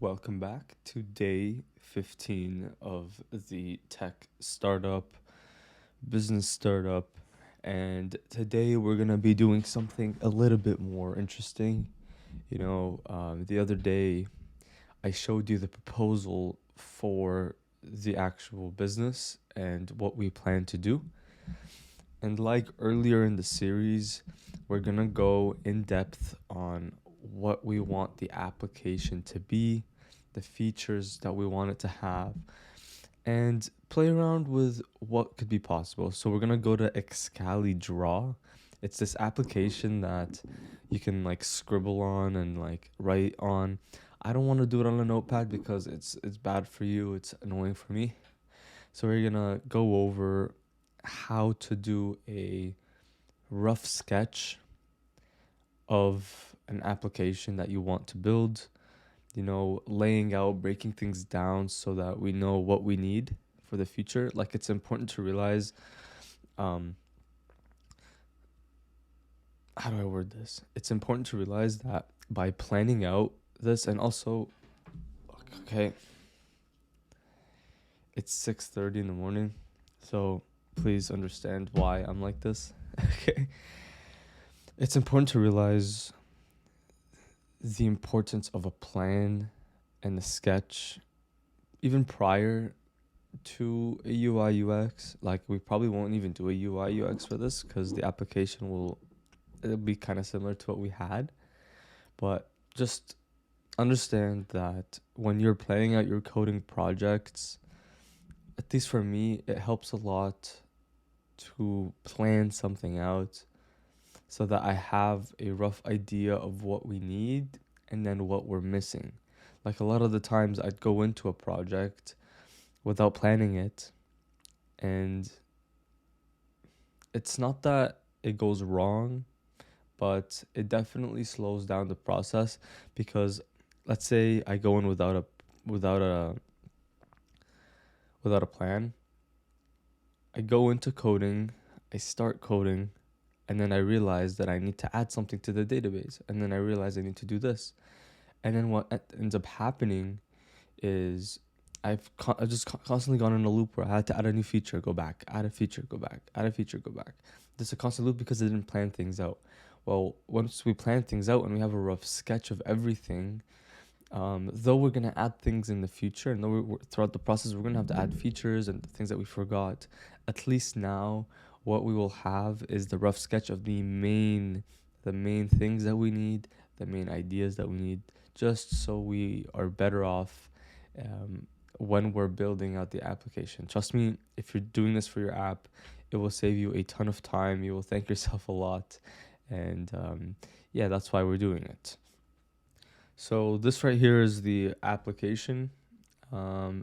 Welcome back to day 15 of the tech startup, business startup. And today we're going to be doing something a little bit more interesting. The other day I showed you the proposal for the actual business and what we plan to do. And like earlier in the series, we're going to go in depth on what we want the application to be, the features that we want it to have, and play around with what could be possible. So we're going to go to Excali Draw. It's this application that you can like scribble on and like write on. I don't want to do it on a notepad because it's bad for you. It's annoying for me. So we're going to go over how to do a rough sketch of an application that you want to build, laying out, breaking things down so that we know what we need for the future. Like, it's important to realize, how do I word this? It's important to realize that by planning out this, and also, okay, it's 6:30 in the morning, so please understand why I'm like this. Okay. It's important to realize the importance of a plan and a sketch even prior to a UI UX. Like, we probably won't even do a UI UX for this because the application it'll be kind of similar to what we had. But just understand that when you're planning out your coding projects, at least for me, it helps a lot to plan something out so that I have a rough idea of what we need and then what we're missing. Like, a lot of the times I'd go into a project without planning it, and it's not that it goes wrong, but it definitely slows down the process. Because let's say I go in without a without a plan. I go into coding, I start coding, and then I realize that I need to add something to the database, and then I realize I need to do this. And then what ends up happening is I've just constantly gone in a loop where I had to add a new feature, go back, add a feature, go back, add a feature, go back. This is a constant loop because I didn't plan things out. Well, once we plan things out and we have a rough sketch of everything, though we're gonna add things in the future, and though throughout the process we're gonna have to add features and things that we forgot, at least now what we will have is the rough sketch of the main things that we need, the main ideas that we need, just so we are better off when we're building out the application. Trust me, if you're doing this for your app, it will save you a ton of time. You will thank yourself a lot. And yeah, that's why we're doing it. So this right here is the application.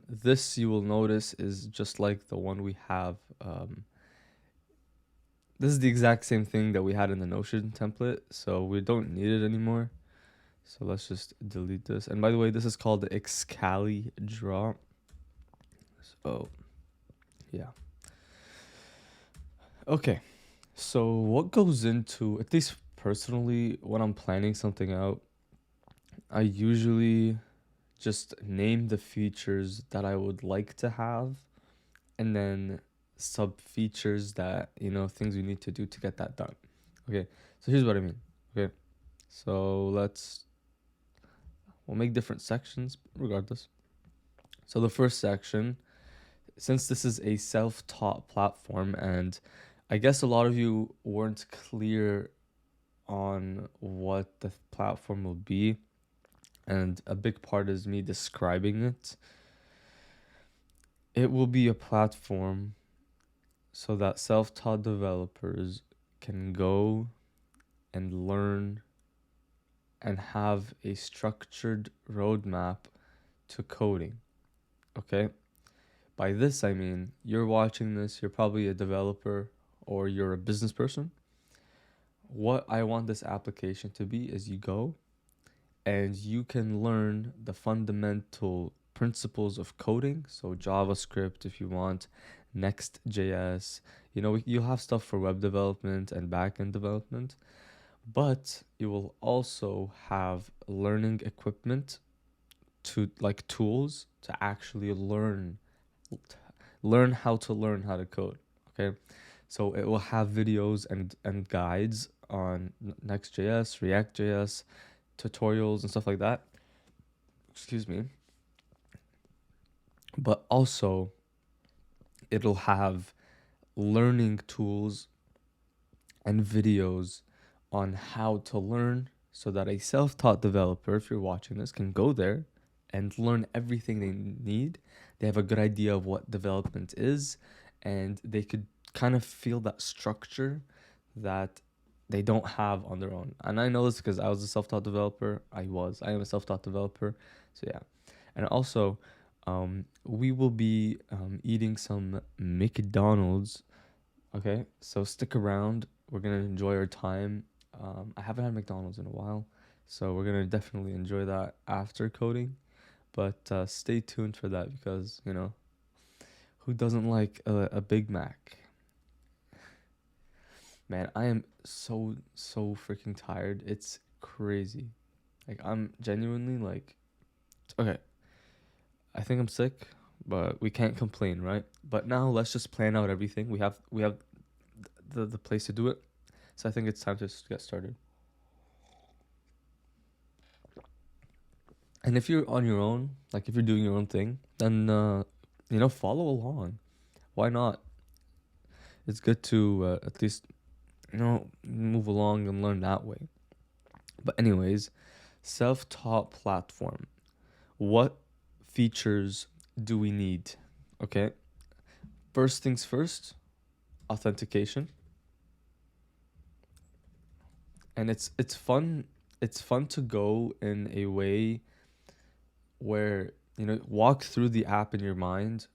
This, you will notice, is just like the one we have. This is the exact same thing that we had in the Notion template, so we don't need it anymore. So let's just delete this. And by the way, this is called the Excali Draw. So yeah. Okay. So what goes into, at least personally, when I'm planning something out, I usually just name the features that I would like to have, and then sub features that, things we need to do to get that done. Okay. So here's what I mean. Okay. So we'll make different sections regardless. So the first section, since this is a self-taught platform, and I guess a lot of you weren't clear on what the platform will be, and a big part is me describing it. It will be a platform so that self-taught developers can go and learn and have a structured roadmap to coding. Okay? By this, I mean, you're watching this, you're probably a developer or you're a business person. What I want this application to be is you go and you can learn the fundamental principles of coding. So JavaScript, if you want, Next.js, you'll have stuff for web development and backend development, but you will also have learning equipment to like tools to actually learn how to learn how to code. Okay, so it will have videos and guides on Next.js, React.js, tutorials and stuff like that. Excuse me. But also it'll have learning tools and videos on how to learn so that a self-taught developer, if you're watching this, can go there and learn everything they need. They have a good idea of what development is, and they could kind of feel that structure that they don't have on their own. And I know this because I was a self-taught developer. I am a self-taught developer. So yeah. And also, we will be eating some McDonald's. Okay, so stick around. We're gonna enjoy our time. I haven't had McDonald's in a while, so we're gonna definitely enjoy that after coding. But stay tuned for that because who doesn't like a Big Mac? Man, I am so freaking tired. It's crazy. Like I'm genuinely like, okay, I think I'm sick, but we can't complain, right? But now let's just plan out everything. We have the place to do it. So I think it's time to just get started. And if you're on your own, like if you're doing your own thing, then follow along. Why not? It's good to at least move along and learn that way. But anyways, self-taught platform. What features do we need? Okay. First things first, authentication. And it's fun. It's fun to go in a way where walk through the app in your mind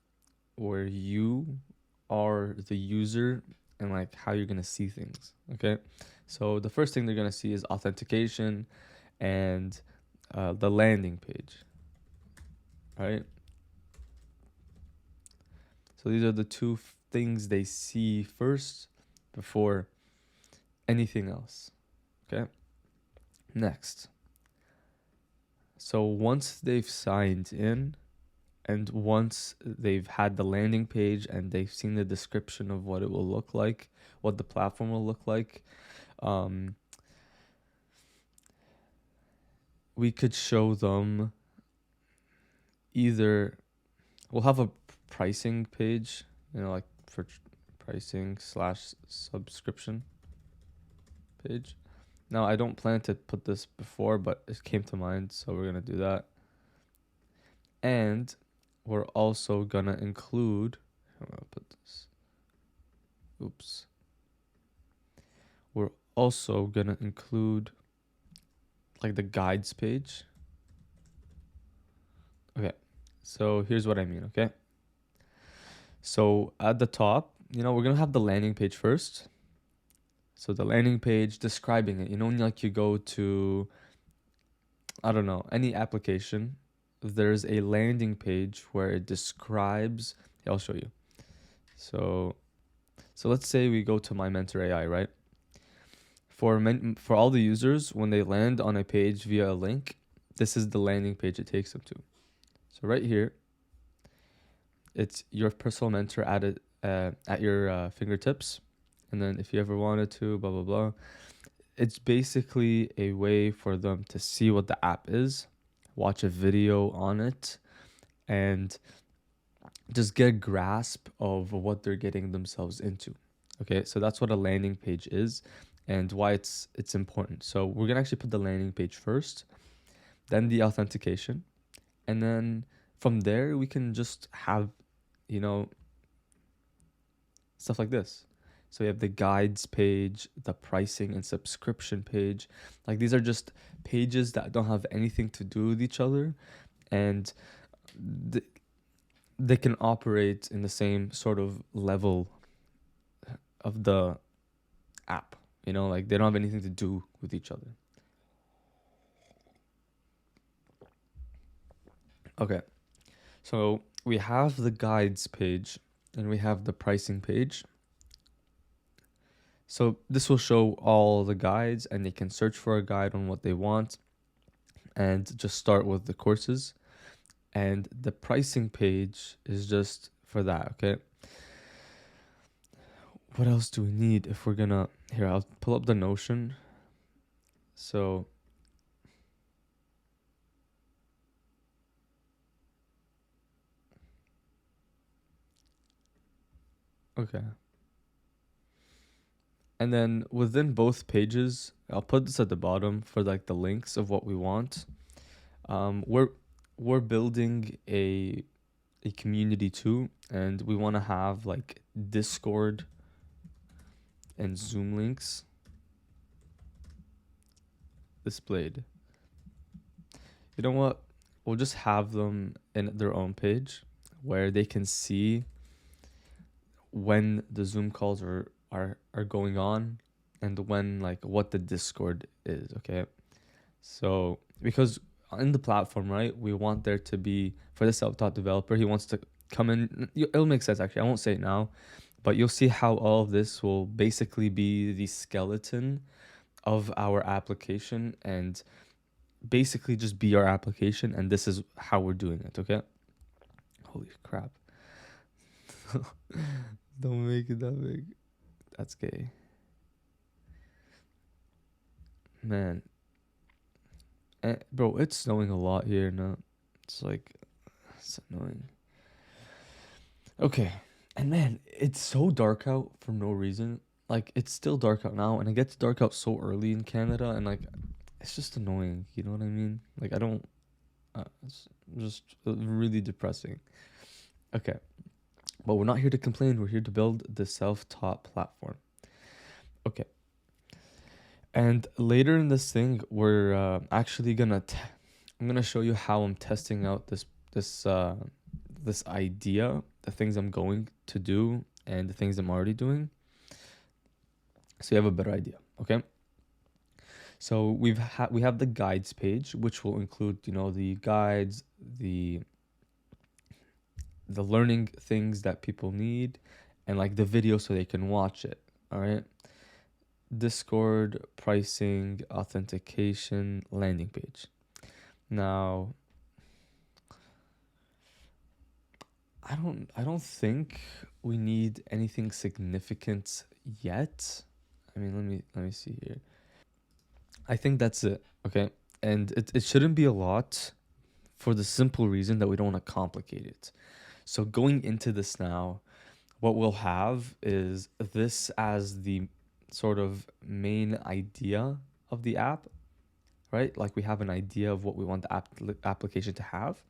where you are the user and like how you're gonna see things. Okay, so the first thing they're gonna see is authentication and the landing page, right? So these are the two things they see first before anything else. Okay, next. So once they've signed in and once they've had the landing page and they've seen the description of what it will look like, what the platform will look like, we could show them either we'll have a pricing page, like for pricing slash subscription page. Now, I don't plan to put this before, but it came to mind, so we're going to do that. And we're also going to include, I'm going to put this, oops. We're also going to include like the guides page. Okay, so here's what I mean, okay? So at the top, we're going to have the landing page first. So the landing page describing it, like you go to, I don't know, any application, there's a landing page where it describes, I'll show you. So let's say we go to My Mentor AI, right? For all the users, when they land on a page via a link, this is the landing page it takes them to. So right here, it's your personal mentor at your fingertips. And then if you ever wanted to, blah, blah, blah. It's basically a way for them to see what the app is, watch a video on it, and just get a grasp of what they're getting themselves into. Okay, so that's what a landing page is and why it's important. So we're going to actually put the landing page first, then the authentication, and then from there we can just have, stuff like this. So we have the guides page, the pricing and subscription page. Like these are just pages that don't have anything to do with each other, and they can operate in the same sort of level of the app. Like they don't have anything to do with each other. Okay, so we have the guides page and we have the pricing page. So this will show all the guides and they can search for a guide on what they want and just start with the courses. And the pricing page is just for that, okay? What else do we need if we're gonna... Here, I'll pull up the Notion. So, okay. And then within both pages, I'll put this at the bottom for like the links of what we want. Um, we're we're building a community too, and we want to have like Discord and Zoom links displayed. You know what? We'll just have them in their own page where they can see when the Zoom calls are going on and when like what the Discord is, okay? So because in the platform, right, we want there to be for the self-taught developer, he wants to come in. It'll make sense actually. I won't say it now, but you'll see how all of this will basically be the skeleton of our application and basically just be our application, and this is how we're doing it, okay? Holy crap. Don't make it that big. That's gay. Man. Bro, it's snowing a lot here now. It's like, it's annoying. Okay. And man, it's so dark out for no reason. Like, it's still dark out now, and it gets dark out so early in Canada, and like, it's just annoying. You know what I mean? Like, I don't. It's just really depressing. Okay. But we're not here to complain. We're here to build the self-taught platform. Okay. And later in this thing, we're actually I'm gonna show you how I'm testing out this idea, the things I'm going to do, and the things I'm already doing, so you have a better idea. Okay. So we have the guides page, which will include the guides, the learning things that people need, and like the video so they can watch it. All right. Discord, pricing, authentication, landing page. Now, I don't think we need anything significant yet. I mean, let me see here. I think that's it, okay? And it shouldn't be a lot for the simple reason that we don't want to complicate it. So going into this now, what we'll have is this as the sort of main idea of the app, right? Like we have an idea of what we want the application to have,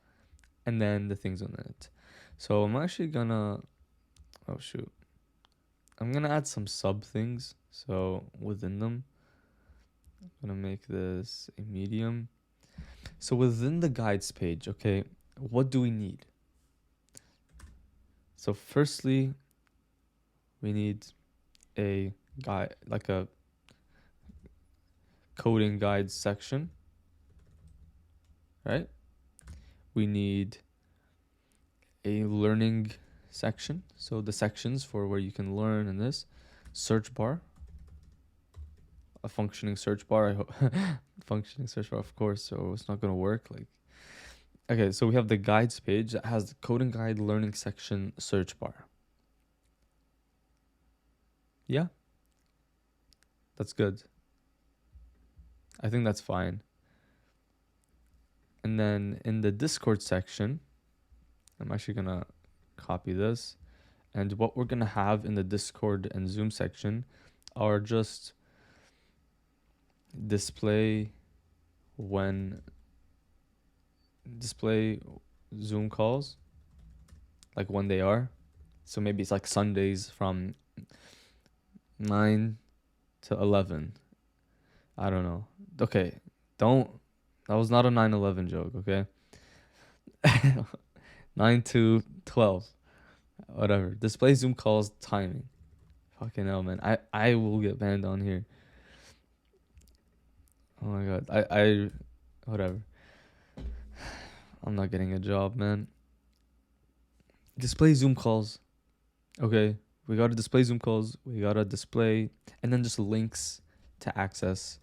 and then the things on it. So I'm actually gonna, oh shoot, I'm gonna add some sub things. So within them, I'm gonna make this a medium. So within the guides page, okay, what do we need? So firstly, we need a guide, like a coding guides section, right? We need a learning section. So the sections for where you can learn in this search bar, a functioning search bar. I hope functioning search bar, of course. So it's not gonna work. Like, okay, so we have the guides page that has the coding guide learning section search bar. Yeah, that's good. I think that's fine. And then in the Discord section, I'm actually gonna copy this. And what we're gonna have in the Discord and Zoom section are just display Zoom calls, like when they are. So maybe it's like Sundays from 9 to 11. I don't know. Okay, don't. That was not a 9/11 joke, okay? 9 to 12. Whatever. Display Zoom calls timing. Fucking hell, man. I will get banned on here. Oh my god. I whatever. I'm not getting a job, man. Display Zoom calls. Okay. We gotta display Zoom calls. We gotta display and then just links to access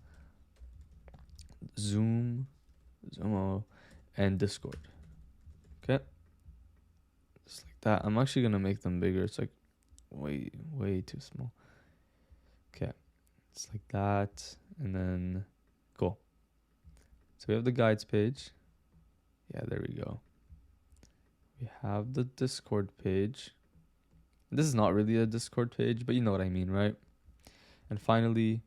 Zoom, and Discord. Okay, just like that. I'm actually gonna make them bigger. It's like way too small. Okay, it's like that, and then cool. So we have the guides page. Yeah, there we go. We have the Discord page. This is not really a Discord page, but you know what I mean, right? And finally,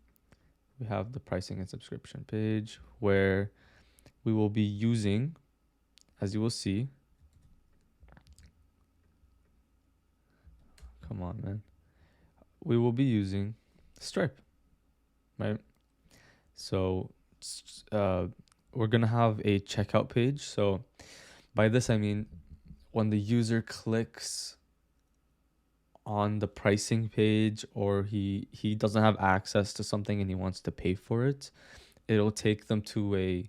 we have the pricing and subscription page where we will be using, as you will see, come on, man. We will be using Stripe, right? So we're going to have a checkout page. So by this, I mean, when the user clicks on the pricing page, or he doesn't have access to something and he wants to pay for it, it'll take them to a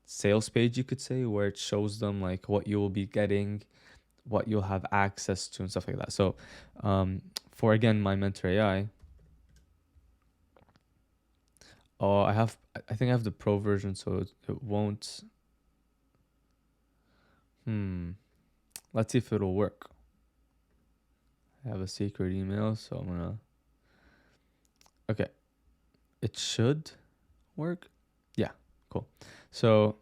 sales page, you could say, where it shows them like what you will be getting, what you'll have access to, and stuff like that. So for again my mentor AI, I think I have the pro version, so it won't. Let's see if it'll work. I have a secret email, so I'm gonna. Okay, it should work. Yeah, cool. So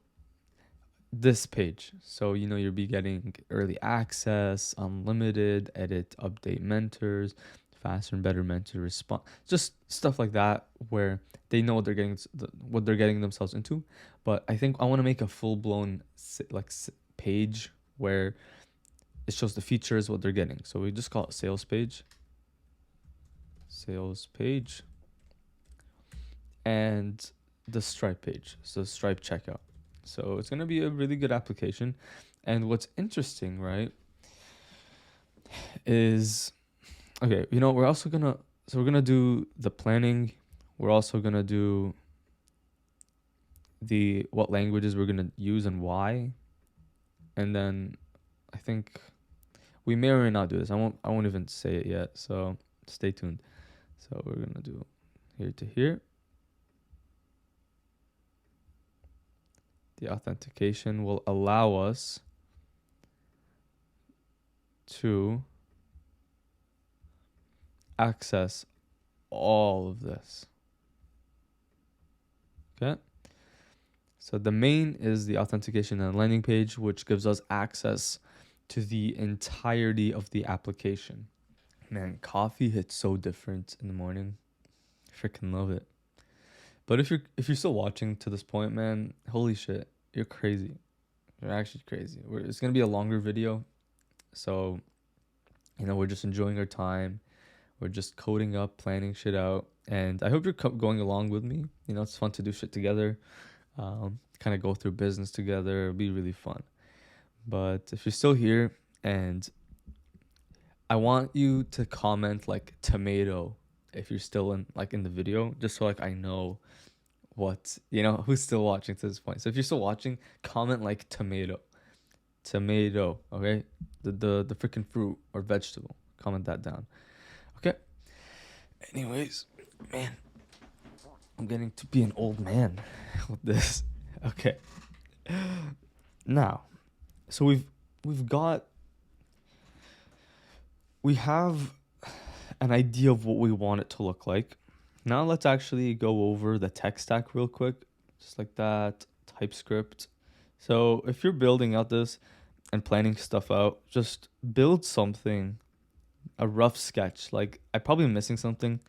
this page, so you'll be getting early access, unlimited, edit, update mentors, faster and better mentor response, just stuff like that, where they know what they're getting themselves into. But I think I want to make a full-blown page where it shows the features, what they're getting. So we just call it sales page, and the Stripe page, so Stripe checkout. So it's going to be a really good application. And what's interesting, right, is, okay, we're also going to, so we're going to do the planning. We're also going to do what languages we're going to use and why. And then I think we may or may not do this. I won't even say it yet. So stay tuned. So we're going to do here to here. The authentication will allow us to access all of this. Okay. So the main is the authentication and landing page, which gives us access to the entirety of the application. Man, coffee hits so different in the morning. Freaking love it. But if you're still watching to this point, man, holy shit, you're crazy. You're actually crazy. It's gonna be a longer video, so we're just enjoying our time. We're just coding up, planning shit out, and I hope you're going along with me. It's fun to do shit together, kind of go through business together. It'll be really fun. But if you're still here, and I want you to comment like tomato if you're still in the video, just so I know what who's still watching to this point. So if you're still watching, comment like tomato, okay? The freaking fruit or vegetable. Comment that down. Okay. Anyways, man, I'm getting to be an old man with this. Okay. Now, so we have an idea of what we want it to look like. Now let's actually go over the tech stack real quick, just like that, TypeScript. So if you're building out this and planning stuff out, just build something, a rough sketch. Like, I'm probably missing something,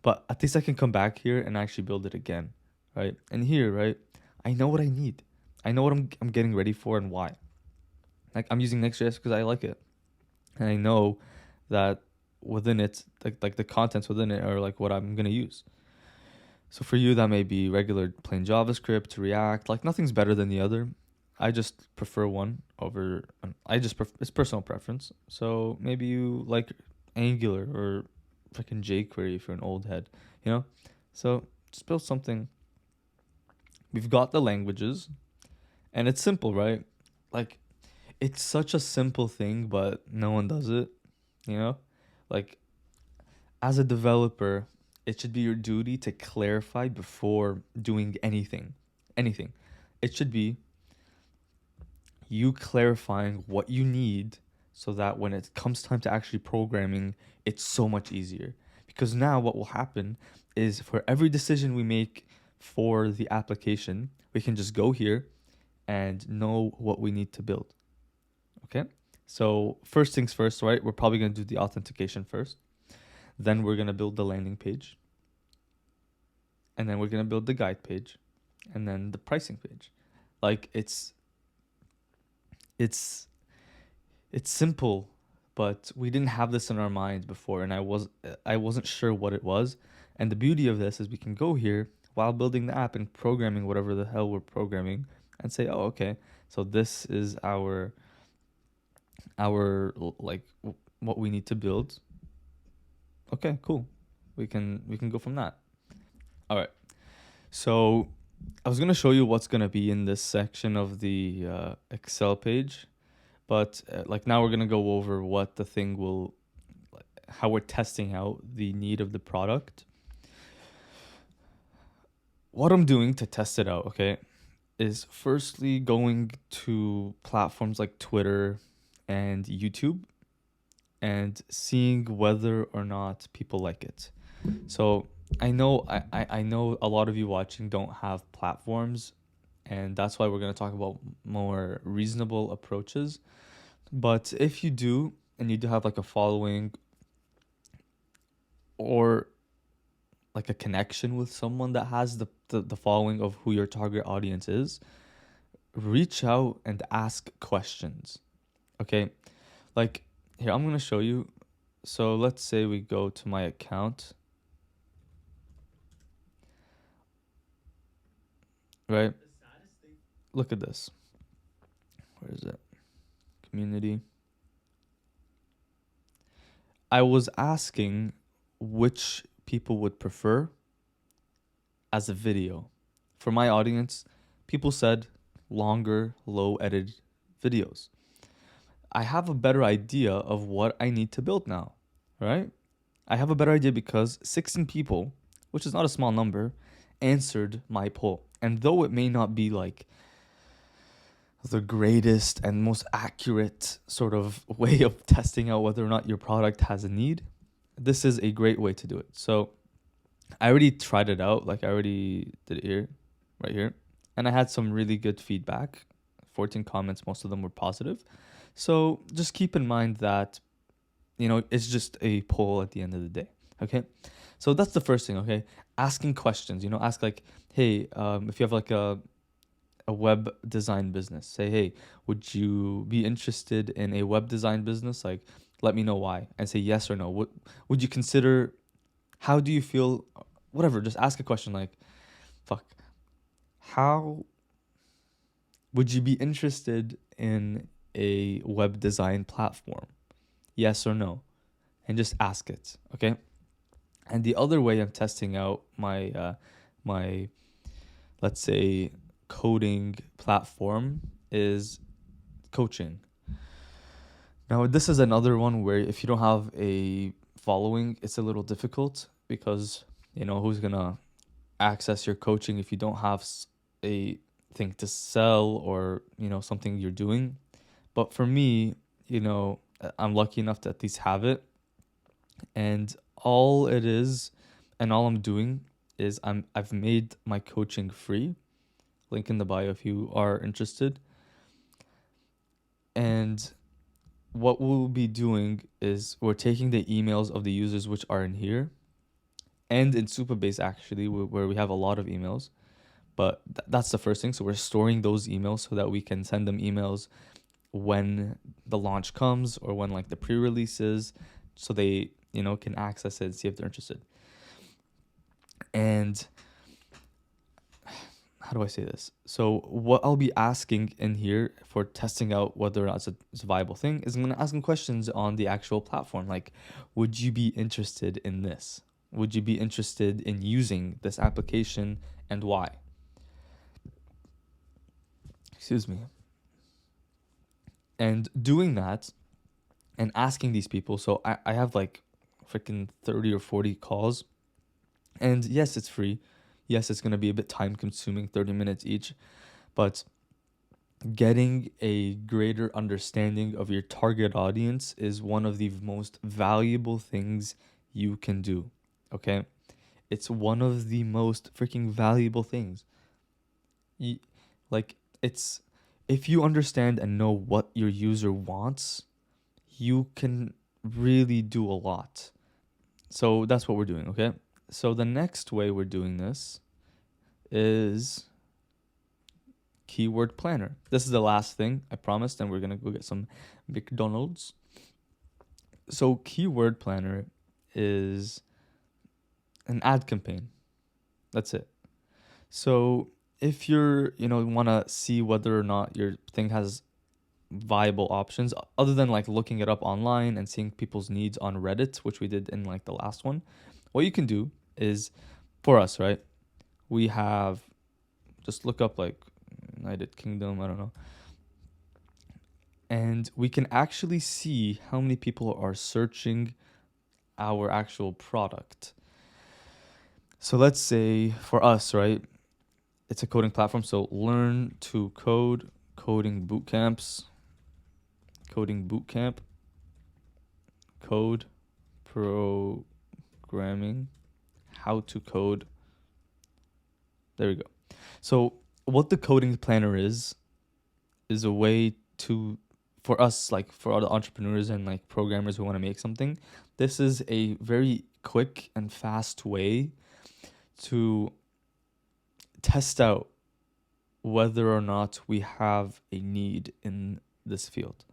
but at least I can come back here and actually build it again, right? And here, right, I know what I need. I know what I'm getting ready for and why. Like, I'm using Next.js because I like it. And I know that within it, like the contents within it are like what I'm going to use. So for you, that may be regular plain JavaScript, React, like nothing's better than the other. I just prefer one over, it's personal preference. So maybe you like Angular or freaking jQuery if you're an old head, So just build something. We've got the languages, and it's simple, right? Like, it's such a simple thing, but no one does it, Like, as a developer, it should be your duty to clarify before doing anything. It should be, you clarifying what you need so that when it comes time to actually programming, it's so much easier. Because now what will happen is for every decision we make for the application, we can just go here and know what we need to build. Okay? So, first things first, right? We're probably going to do the authentication first. Then we're going to build the landing page. And then we're going to build the guide page. And then the pricing page. Like it's it's simple, but we didn't have this in our minds before, and I wasn't sure what it was. And the beauty of this is we can go here while building the app and programming whatever the hell we're programming and say, "Oh, okay. So this is what we need to build." Okay, cool. We can go from that. All right. So I was gonna show you what's gonna be in this section of the Excel page, but like now we're gonna go over what the thing will, like, how we're testing out the need of the product. What I'm doing to test it out, okay, is firstly going to platforms like Twitter and YouTube and seeing whether or not people like it. So I know a lot of you watching don't have platforms, and that's why we're going to talk about more reasonable approaches. But if you do, and you do have like a following or like a connection with someone that has the following of who your target audience is, reach out and ask questions. Okay? Like here, I'm going to show you. So let's say we go to my account, right? Look at this. Where is it? Community. I was asking which people would prefer as a video. For my audience, people said longer, low edited videos. I have a better idea of what I need to build now, right? I have a better idea because 16 people, which is not a small number, answered my poll. And though it may not be like the greatest and most accurate sort of way of testing out whether or not your product has a need, this is a great way to do it. So I already tried it out. Like I already did it here, right here. And I had some really good feedback. 14 comments, most of them were positive. So just keep in mind that, it's just a poll at the end of the day. Okay. So that's the first thing. Okay. Asking questions, ask like, hey, if you have like a web design business, say, hey, would you be interested in a web design business? Like, let me know why, and say yes or no. What would you consider? How do you feel? Whatever, just ask a question like, fuck, how would you be interested in a web design platform? Yes or no? And just ask it, okay? And the other way I'm testing out my let's say coding platform is coaching. Now, this is another one where if you don't have a following, it's a little difficult because, who's going to access your coaching if you don't have a thing to sell or, something you're doing. But for me, I'm lucky enough to at least have it. And all it is and all I'm doing is I've made my coaching free. Link in the bio if you are interested. And what we'll be doing is we're taking the emails of the users which are in here and in Supabase actually, where we have a lot of emails. But that's the first thing. So we're storing those emails so that we can send them emails when the launch comes or when like the pre-release is, so they, can access it and see if they're interested. And how do I say this? So what I'll be asking in here for testing out whether or not it's a viable thing is I'm going to ask them questions on the actual platform. Like, would you be interested in this? Would you be interested in using this application and why? Excuse me. And doing that and asking these people. So I have like freaking 30 or 40 calls. And yes, it's free. Yes, it's going to be a bit time consuming, 30 minutes each. But getting a greater understanding of your target audience is one of the most valuable things you can do. Okay? It's one of the most freaking valuable things. You, like, it's if you understand and know what your user wants, you can really do a lot. So that's what we're doing, okay? So the next way we're doing this is keyword planner. This is the last thing I promised, and we're gonna go get some McDonald's. So keyword planner is an ad campaign. That's it. So if you're, want to see whether or not your thing has viable options other than like looking it up online and seeing people's needs on Reddit, which we did in like the last one, what you can do is for us, right? We have just look up like United Kingdom, I don't know. And we can actually see how many people are searching our actual product. So let's say for us, right? It's a coding platform. So learn to code, coding boot camps, coding boot camp, code programming, how to code. There we go. So what the coding planner is a way to for us, like for other entrepreneurs and like programmers who want to make something, this is a very quick and fast way to test out whether or not we have a need in this field.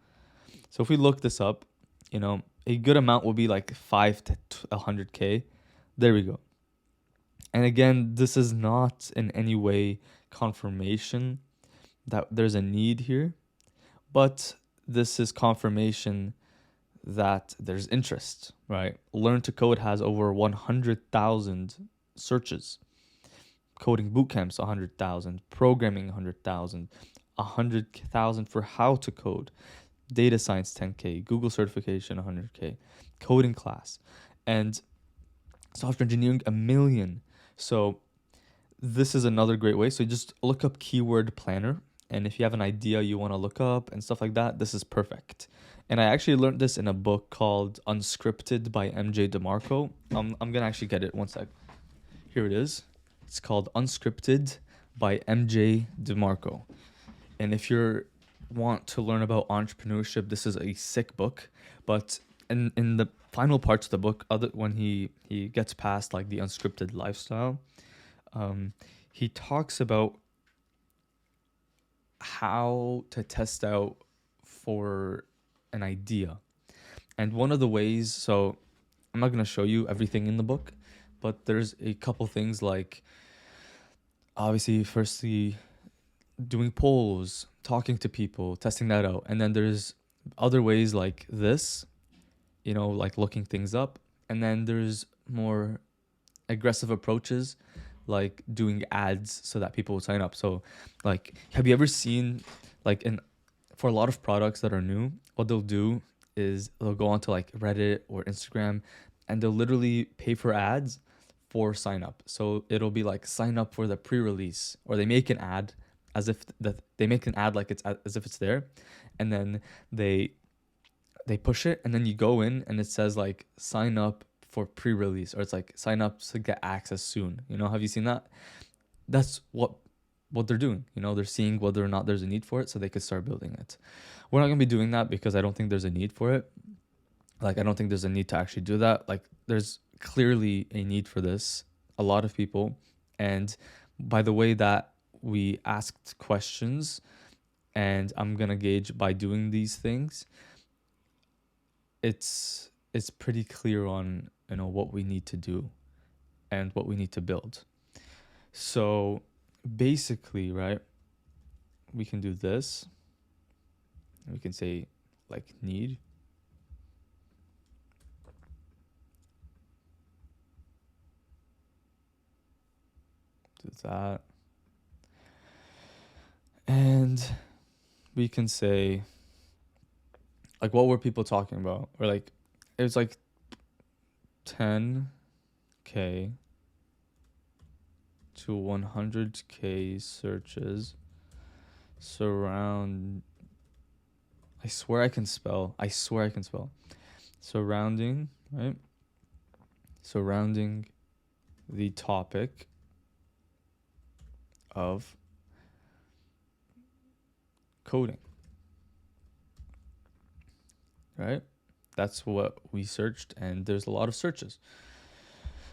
So if we look this up, a good amount will be like 5 to 100K. There we go. And again, this is not in any way confirmation that there's a need here, but this is confirmation that there's interest, right? Learn to Code has over 100,000 searches. Coding bootcamps 100,000, programming 100,000, 100,000 for how to code, data science 10K, Google certification 100K, coding class, and software engineering 1 million. So this is another great way. So just look up keyword planner, and if you have an idea you want to look up and stuff like that, this is perfect. And I actually learned this in a book called Unscripted by MJ DeMarco. I'm gonna actually get it one sec. Here it is. It's called Unscripted by MJ DeMarco. And if you want to learn about entrepreneurship, this is a sick book. But in the final parts of the book, when he gets past like the unscripted lifestyle, he talks about how to test out for an idea. And one of the ways, so I'm not going to show you everything in the book, but there's a couple things like obviously, firstly, doing polls, talking to people, testing that out. And then there's other ways like this, like looking things up. And then there's more aggressive approaches like doing ads so that people will sign up. So like, have you ever seen like for a lot of products that are new, what they'll do is they'll go onto like Reddit or Instagram and they'll literally pay for ads for sign up. So it'll be like sign up for the pre-release, or they make an ad as if they make an ad like it's as if it's there, and then they push it, and then you go in and it says like sign up for pre-release, or it's like sign up to get access soon. Have you seen that? That's what they're doing. They're seeing whether or not there's a need for it so they could start building it. We're not going to be doing that because I don't think there's a need for it. Like, I don't think there's a need to actually do that. Like, there's clearly a need for this, a lot of people. And by the way that we asked questions, and I'm going to gauge by doing these things, it's pretty clear on, what we need to do and what we need to build. So basically, right, we can do this. We can say like need. Do that. And we can say like, what were people talking about? Or like, it was like 10K to 100K searches. Surround. I swear I can spell. I swear I can spell. Surrounding, right? Surrounding the topic of coding, right? That's what we searched, and there's a lot of searches.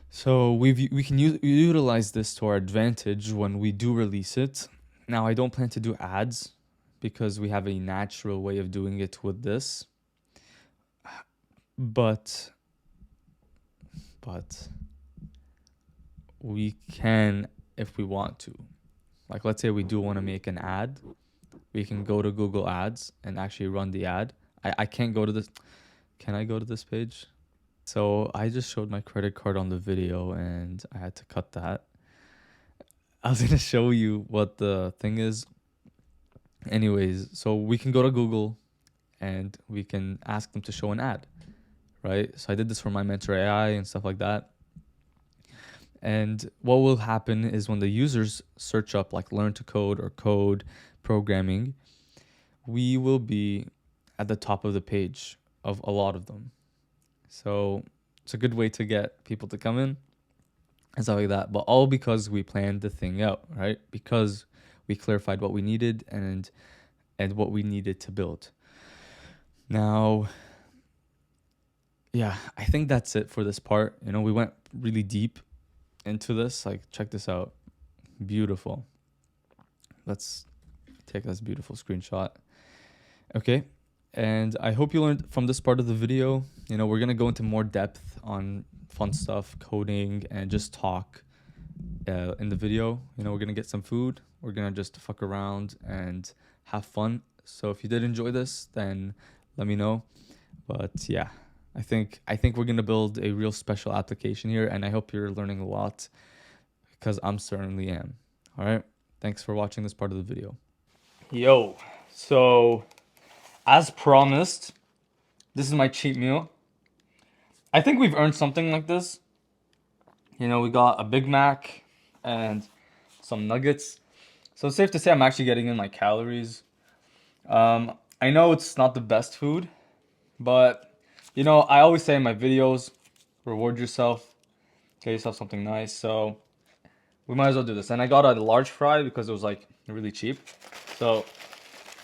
So we can utilize this to our advantage when we do release it. Now I don't plan to do ads because we have a natural way of doing it with this. But but we can if we want to. Like let's say we do want to make an ad, we can go to Google Ads and actually run the ad. I can't go to this. Can I go to this page? So I just showed my credit card on the video and I had to cut that. I was gonna show you what the thing is. Anyways, so we can go to Google and we can ask them to show an ad, right? So I did this for my mentor AI and stuff like that. And what will happen is when the users search up like learn to code or code programming, we will be at the top of the page of a lot of them. So it's a good way to get people to come in and stuff like that. But all because we planned the thing out, right? Because we clarified what we needed and what we needed to build. Now, yeah, I think that's it for this part. You know, we went really deep into this. Like, check this out. Beautiful. Let's take this beautiful screenshot. Okay. And I hope you learned from this part of the video. You know, we're going to go into more depth on fun stuff, coding, and just talk in the video. You know, we're going to get some food. We're going to just fuck around and have fun. So if you did enjoy this, then let me know. But yeah, I think we're going to build a real special application here. And I hope you're learning a lot because I'm certainly am. All right. Thanks for watching this part of the video. Yo, so as promised, this is my cheat meal. I think we've earned something like this. You know, we got a Big Mac and some nuggets. So it's safe to say I'm actually getting in my calories. I know it's not the best food, but you know, I always say in my videos, reward yourself, get yourself something nice. So we might as well do this. And I got a large fry because it was like really cheap. So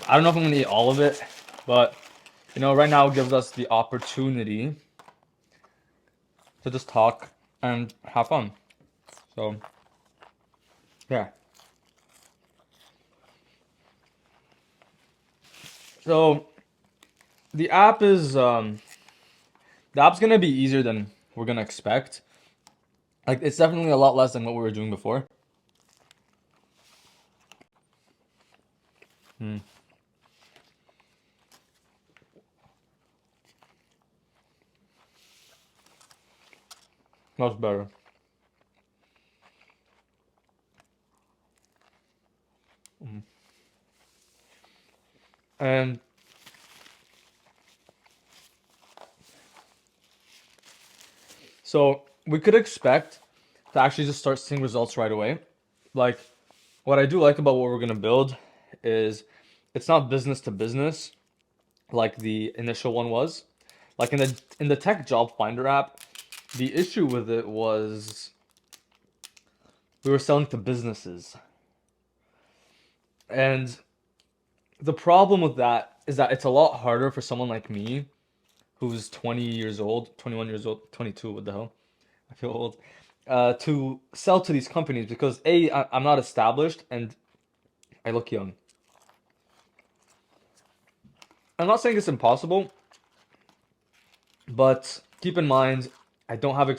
I don't know if I'm gonna eat all of it, but you know, right now it gives us the opportunity to just talk and have fun. So, yeah. So the app is the app's gonna be easier than we're gonna expect. Like it's definitely a lot less than what we were doing before. Hmm. Much better. And so we could expect to actually just start seeing results right away. Like what I do like about what we're gonna build is it's not business to business like the initial one was. Like in the tech job finder app, the issue with it was we were selling to businesses. And the problem with that is that it's a lot harder for someone like me who's 20 years old, 21 years old, 22, what the hell? I feel old. To sell to these companies because I'm not established and I look young. I'm not saying it's impossible, but keep in mind I don't have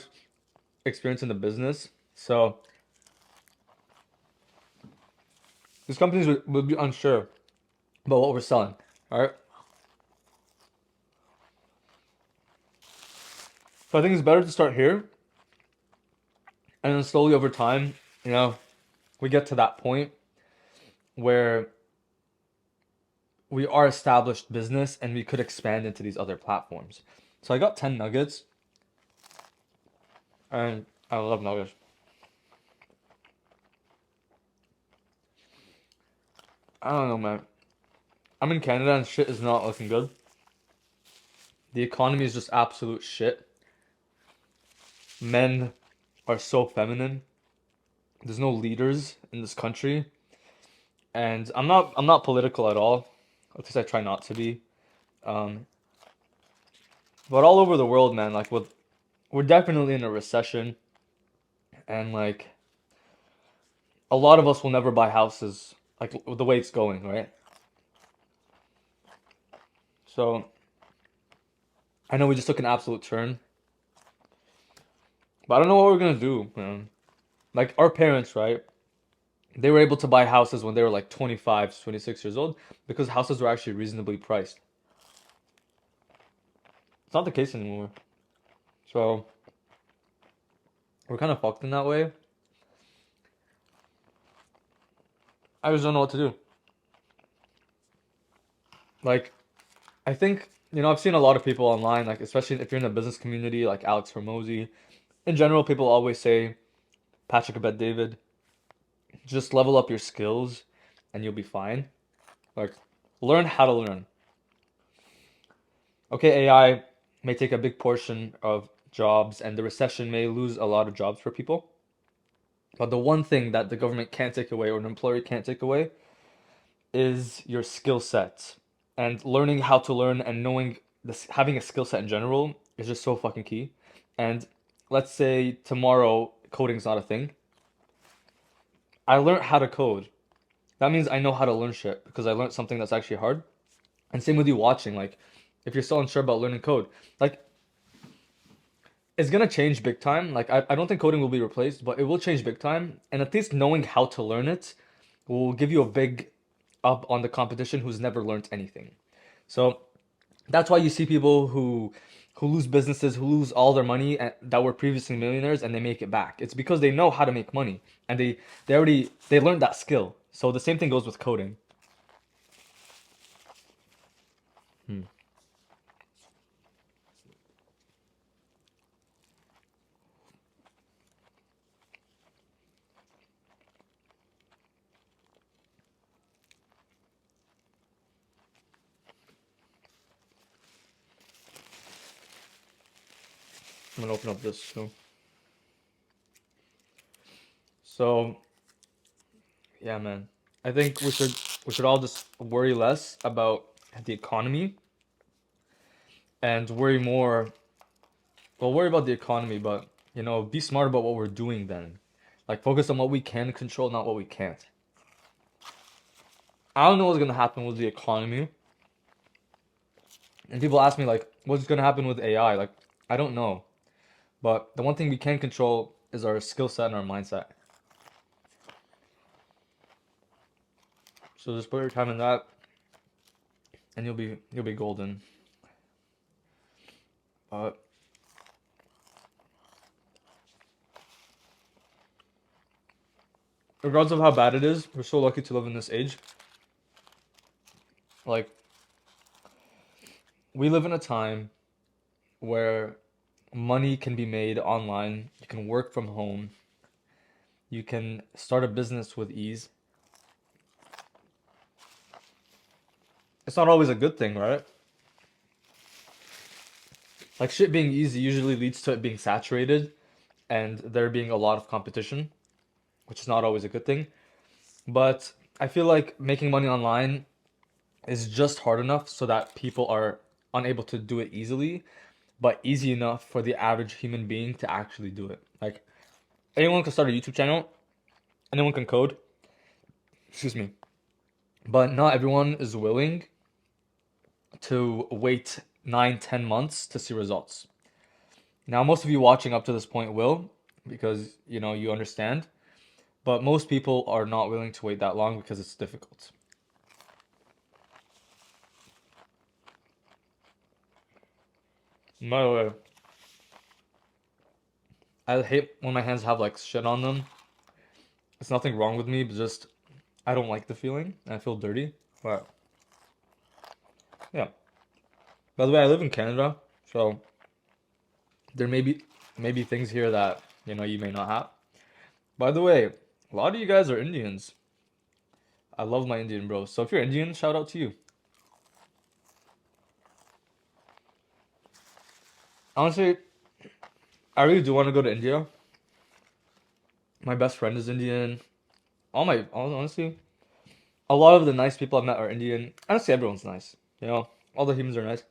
experience in the business, so these companies would be unsure about what we're selling. All right. So I think it's better to start here, and then slowly over time, you know, we get to that point where we are established business and we could expand into these other platforms. So I got 10 nuggets, and I love nuggets. I don't know, man. I'm in Canada and shit is not looking good. The economy is just absolute shit. Men are so feminine. There's no leaders in this country, and I'm not political at all. At least I try not to be. Um, but all over the world, man, like we're definitely in a recession, and like a lot of us will never buy houses like the way it's going, right? So I know we just took an absolute turn, but I don't know what we're gonna do, man. Like our parents, right? They were able to buy houses when they were like 25, 26 years old because houses were actually reasonably priced. It's not the case anymore. So we're kind of fucked in that way. I just don't know what to do. Like, I think, I've seen a lot of people online, like, especially if you're in the business community, like Alex Hormozy. In general, people always say, Patrick Bet David, just level up your skills and you'll be fine. Like, learn how to learn. Okay, AI may take a big portion of jobs and the recession may lose a lot of jobs for people. But the one thing that the government can't take away or an employer can't take away is your skill set. And learning how to learn and knowing this, having a skill set in general is just so fucking key. And let's say tomorrow coding's not a thing. I learned how to code. That means I know how to learn shit because I learned something that's actually hard. And same with you watching, like if you're still unsure about learning code, like it's gonna change big time. Like I don't think coding will be replaced, but it will change big time. And at least knowing how to learn it will give you a big up on the competition who's never learned anything. So that's why you see people who lose businesses, who lose all their money that were previously millionaires and they make it back. It's because they know how to make money and they learned that skill. So the same thing goes with coding. Hmm. I'm gonna open up this too. So yeah, man. I think we should all just worry less about the economy and worry more. Well, worry about the economy, but be smart about what we're doing then. Like focus on what we can control, not what we can't. I don't know what's gonna happen with the economy. And people ask me like, what's gonna happen with AI? Like, I don't know. But the one thing we can control is our skill set and our mindset. So just put your time in that, and you'll be golden. But regardless of how bad it is, we're so lucky to live in this age. Like, we live in a time where money can be made online. You can work from home. You can start a business with ease. It's not always a good thing, right? Like shit being easy usually leads to it being saturated and there being a lot of competition, which is not always a good thing. But I feel like making money online is just hard enough so that people are unable to do it easily, but easy enough for the average human being to actually do it. Like anyone can start a YouTube channel, anyone can code, excuse me, but not everyone is willing to wait 9, 10 months to see results. Now, most of you watching up to this point will, because you understand, but most people are not willing to wait that long because it's difficult. By the way, I hate when my hands have like shit on them. It's nothing wrong with me, but just I don't like the feeling and I feel dirty. But yeah. By the way, I live in Canada, so there may be things here that you may not have. By the way, a lot of you guys are Indians. I love my Indian bros. So if you're Indian, shout out to you. Honestly, I really do want to go to India. My best friend is Indian. Honestly, a lot of the nice people I've met are Indian. Honestly, everyone's nice. You know, all the humans are nice.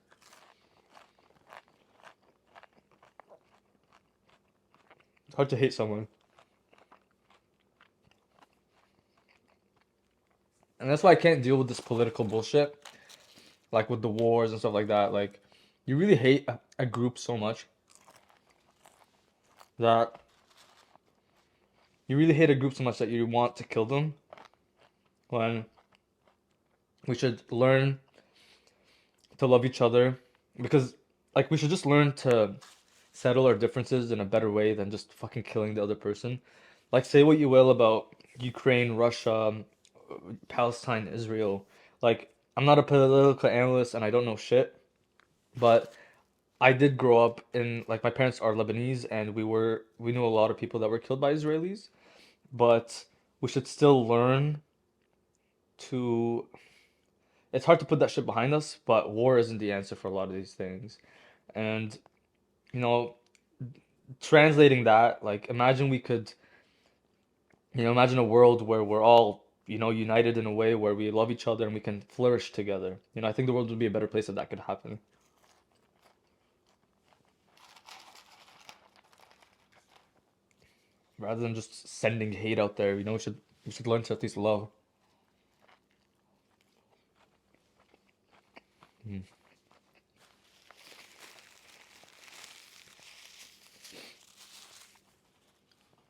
It's hard to hate someone. And that's why I can't deal with this political bullshit, like with the wars and stuff like that. Like, you really hate a group so much that you really hate a group so much that you want to kill them when we should learn to love each other because like we should just learn to settle our differences in a better way than just fucking killing the other person. Like say what you will about Ukraine, Russia, Palestine, Israel. Like I'm not a political analyst and I don't know shit, but I did grow up in like my parents are Lebanese and we knew a lot of people that were killed by Israelis, but we should still learn to it's hard to put that shit behind us, but war isn't the answer for a lot of these things. And you know, translating that, like imagine we could, imagine a world where we're all, united in a way where we love each other and we can flourish together. I think the world would be a better place if that could happen. Rather than just sending hate out there, we should learn to at least love. Mm.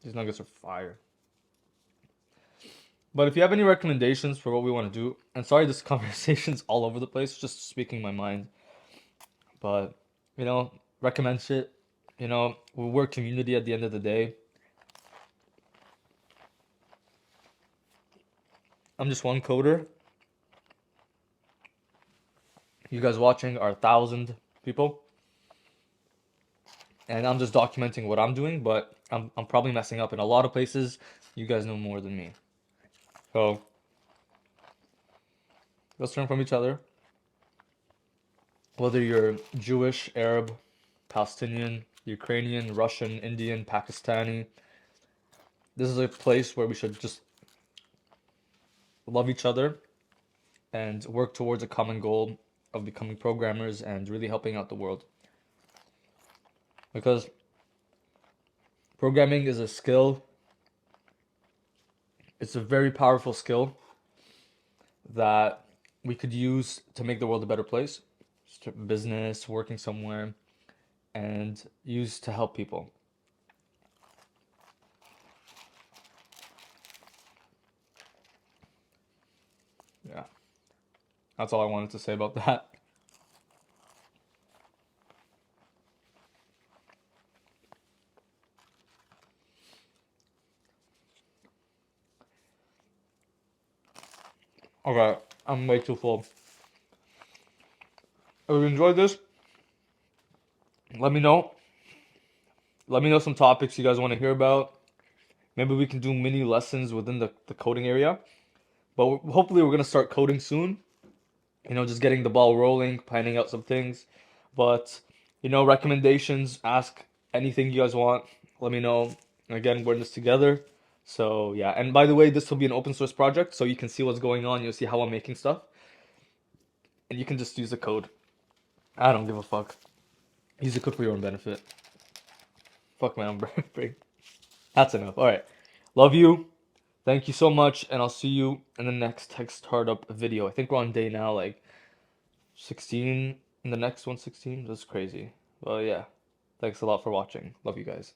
These nuggets are fire. But if you have any recommendations for what we want to do, and sorry this conversation's all over the place, just speaking my mind. But, recommend shit. We're a community at the end of the day. I'm just one coder. You guys watching are 1,000 people. And I'm just documenting what I'm doing, but I'm probably messing up in a lot of places. You guys know more than me. So let's learn from each other. Whether you're Jewish, Arab, Palestinian, Ukrainian, Russian, Indian, Pakistani, this is a place where we should just love each other and work towards a common goal of becoming programmers and really helping out the world. Because programming is a skill, it's a very powerful skill that we could use to make the world a better place, business, working somewhere, and use to help people. Yeah, that's all I wanted to say about that. Okay, I'm way too full. If you enjoyed this, let me know. Let me know some topics you guys want to hear about. Maybe we can do mini lessons within the coding area. But hopefully, we're going to start coding soon. Just getting the ball rolling, planning out some things. But, recommendations, ask anything you guys want. Let me know. Again, we're in this together. So, yeah. And by the way, this will be an open source project, so you can see what's going on. You'll see how I'm making stuff. And you can just use the code. I don't give a fuck. Use the code for your own benefit. Fuck my own brain. That's enough. All right. Love you. Thank you so much. And I'll see you in the next tech startup video. I think we're on day now, like 16 in the next one, 16. That's crazy. Well, yeah. Thanks a lot for watching. Love you guys.